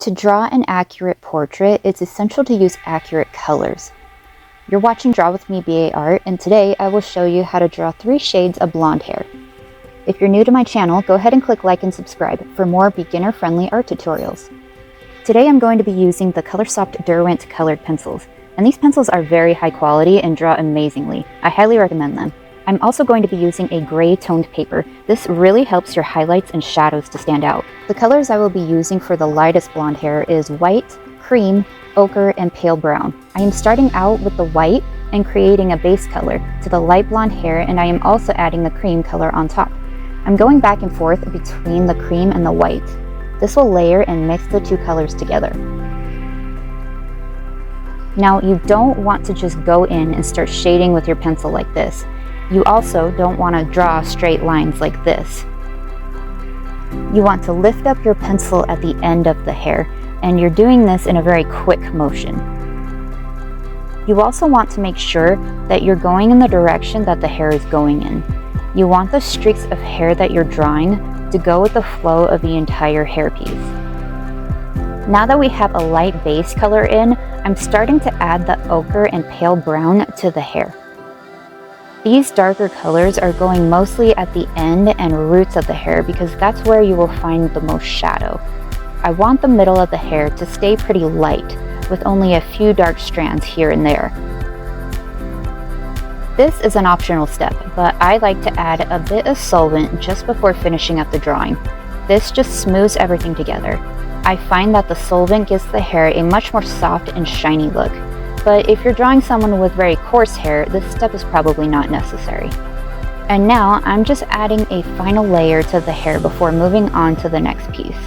To draw an accurate portrait, it's essential to use accurate colors. You're watching Draw With Me BA Art, and today I will show you how to draw 3 shades of blonde hair. If you're new to my channel, go ahead and click like and subscribe for more beginner-friendly art tutorials. Today I'm going to be using the coloursoft Derwent colored pencils, and these pencils are very high quality and draw amazingly. I highly recommend them. I'm also going to be using a gray toned paper. This really helps your highlights and shadows to stand out. The colors I will be using for the lightest blonde hair is white, cream, ochre, and pale brown. I am starting out with the white and creating a base color to the light blonde hair, and I am also adding the cream color on top. I'm going back and forth between the cream and the white. This will layer and mix the two colors together. Now, you don't want to just go in and start shading with your pencil like this. You also don't want to draw straight lines like this. You want to lift up your pencil at the end of the hair, and you're doing this in a very quick motion. You also want to make sure that you're going in the direction that the hair is going in. You want the streaks of hair that you're drawing to go with the flow of the entire hairpiece. Now that we have a light base color in, I'm starting to add the ochre and pale brown to the hair. These darker colors are going mostly at the end and roots of the hair because that's where you will find the most shadow. I want the middle of the hair to stay pretty light, with only a few dark strands here and there. This is an optional step, but I like to add a bit of solvent just before finishing up the drawing. This just smooths everything together. I find that the solvent gives the hair a much more soft and shiny look. But if you're drawing someone with very coarse hair, this step is probably not necessary. And now I'm just adding a final layer to the hair before moving on to the next piece.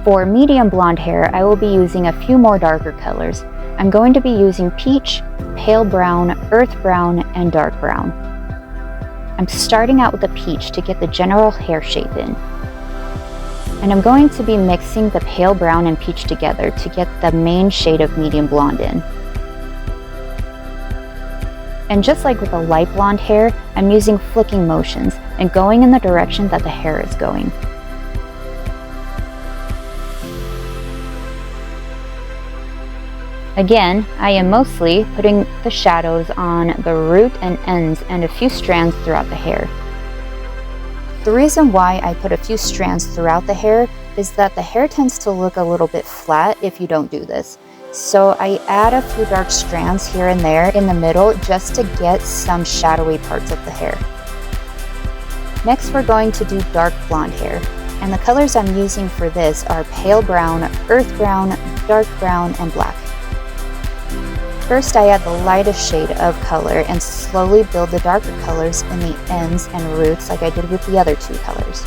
For medium blonde hair, I will be using a few more darker colors. I'm going to be using peach, pale brown, earth brown, and dark brown. I'm starting out with the peach to get the general hair shape in. And I'm going to be mixing the pale brown and peach together to get the main shade of medium blonde in. And just like with the light blonde hair, I'm using flicking motions and going in the direction that the hair is going. Again, I am mostly putting the shadows on the root and ends and a few strands throughout the hair. The reason why I put a few strands throughout the hair is that the hair tends to look a little bit flat if you don't do this. So I add a few dark strands here and there in the middle just to get some shadowy parts of the hair. Next, we're going to do dark blonde hair, and the colors I'm using for this are pale brown, earth brown, dark brown, and black. First, I add the lightest shade of color and slowly build the darker colors in the ends and roots like I did with the other two colors.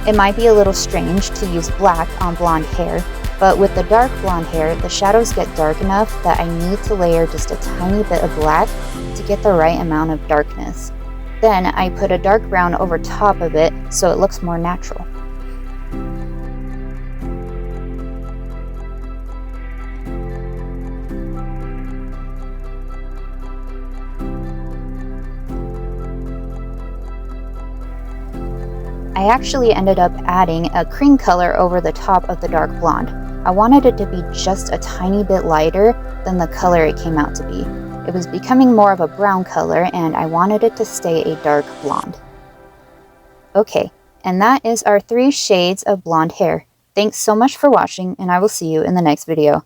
It might be a little strange to use black on blonde hair, but with the dark blonde hair, the shadows get dark enough that I need to layer just a tiny bit of black to get the right amount of darkness. Then I put a dark brown over top of it so it looks more natural. I actually ended up adding a cream color over the top of the dark blonde. I wanted it to be just a tiny bit lighter than the color it came out to be. It was becoming more of a brown color, and I wanted it to stay a dark blonde. Okay, and that is our 3 shades of blonde hair. Thanks so much for watching, and I will see you in the next video.